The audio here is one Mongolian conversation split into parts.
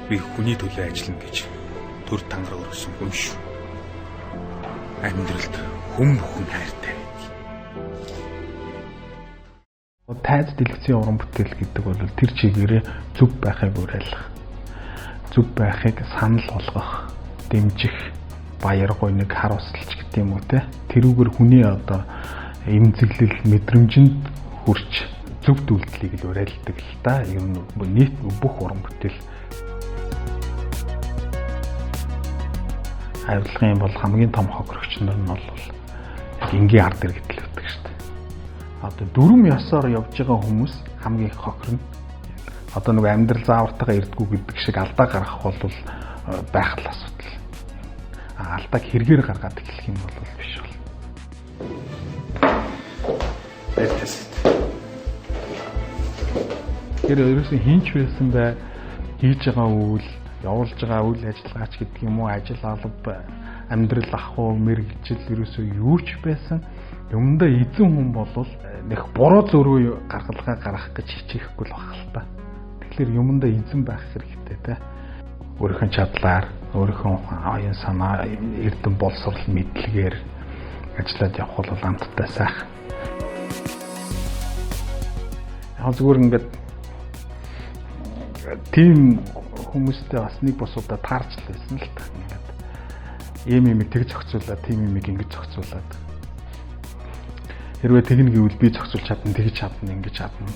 Би хүний төлөө ажиллана гэж төр тангараа өргөсөн хүн шүү. Амьдралд хүн бүхэн хайртай. Тайз дэлгэцийн уран бүтээл гэдэг бол тэр чигээрээ зөв байхыг уриалах, зөв байхыг санал болгох, дэмжих, баяр гойныг харуулж гэдэг юм уу те. Тэрүүгээр хүний одоо эмзэглэл мэдрэмжинд хүрч зөв үйлдэлийг л уриалдаг л та. Ер нь нийт бүх уран бүтээл авилгын бол хамгийн том хохирогч нар нь бол энгийн ард иргэд л үүдэг шүү дээ. Одоо дүрм ёсоор явж байгаа хүмүүс хамгийн их хохирно. Одоо нэг амьдрал заавартайгаа ирдгүү гэдэг шиг алдаа гаргах бол байх л асуудал. Алдааг хэрэгээр гаргаад эхлэх юм бол биш бол. Тэр ерөөсөн хинч байсан бай хийж байгаа үйл, явуулж байгаа үйл ажиллагаач гэдэг юм уу, ажил алба, амьдрал ахуй, мэрэгжил ерөөсөө юу ч байсан юмдаа эзэн хүн болвол нэг буруу зөрүү гаргалгаа гаргах гэж хичээхгүй л байх л та. Тэгэхээр юмдаа эзэн байх хэрэгтэй те. Өөрийнхөө чадлаар, өөрийнхөө оюун санаа, эрдэм боловсрол мэдлэгээр ажиллаад явах бол амттай сайхан. Яг зүгээр ингээд тийм хүмүүстэй бас нэг босуудаа таарч л байсан л та. Ингээд ийм тэгж зохицуулаад, тийм ингэж зохицуулаад. Хэрвээ тэгнэ гэвэл би зохицуулж чадна, тэгж чадна, ингэж чадна.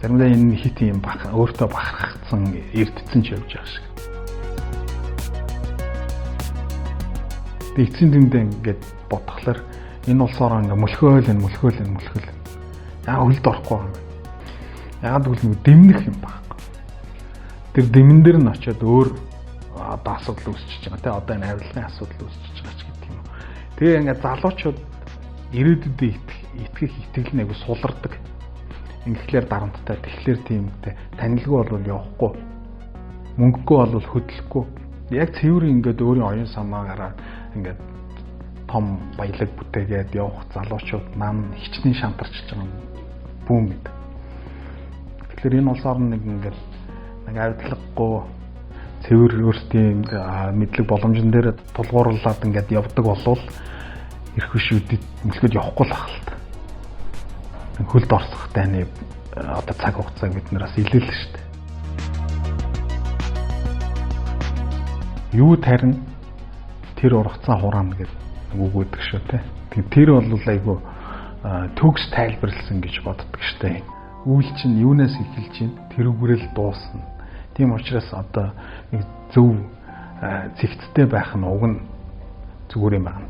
Заримдаа энэ хит юм бах, өөртөө бахархсан, эрдцэн ч явж байгаа шиг. Эцсийн дүндээ ингээд бодглохлоор энэ улсаараа ингээд мөлхөөл. Яа хөлд орохгүй юм. Яагаад гэвэл нэг дэмнэх юм байхгүй. Тэр дэмэн дээр нь очиод өөр одоо асуудал үүсчихэж байгаа. Тэ одоо энэ авилгын асуудал үүсчихэж байгаа ч гэдэг юм. Тэгээ ингээд залуучууд ирээдүйдээ итгэх итгэл нэг сулардаг. Ингээхээр дарамттай, тэгэхээр тиймтэй танилгүй бол явахгүй. Мөнгөгүй бол хөдлөхгүй. Яг цэвэр ингээд өөрийн оюун санаагаараа ингээд том баялаг бүтээгээд явах залуучууд маань хичнээн шантарчж байгаа юм бүүн мэд. Тэгэхээр энэ улсаар нэг ингээд нэг авилгагүй цэвэр өөрсдийн мэдлэг боломжн дээр тулгуурлаад ингээд явдаг болвол ирэх бишүүдэд мөлхөд явахгүй л ахалт. Хөлд орсох таны одоо цаг хугацааг бид нараас илээлээ шүү дээ. Юу тарин тэр ургацаа хураана гэдэг үг өгдөг шүү те. Тэр бол айгүй төгс тайлбарлсан гэж боддог штэ. Үйл чинь юунаас эхэлж чинь тэрүүгээрэл дуусна. Тийм учраас одоо нэг зөв зэгцтэй байх нь уг нь зүгээр юм байна.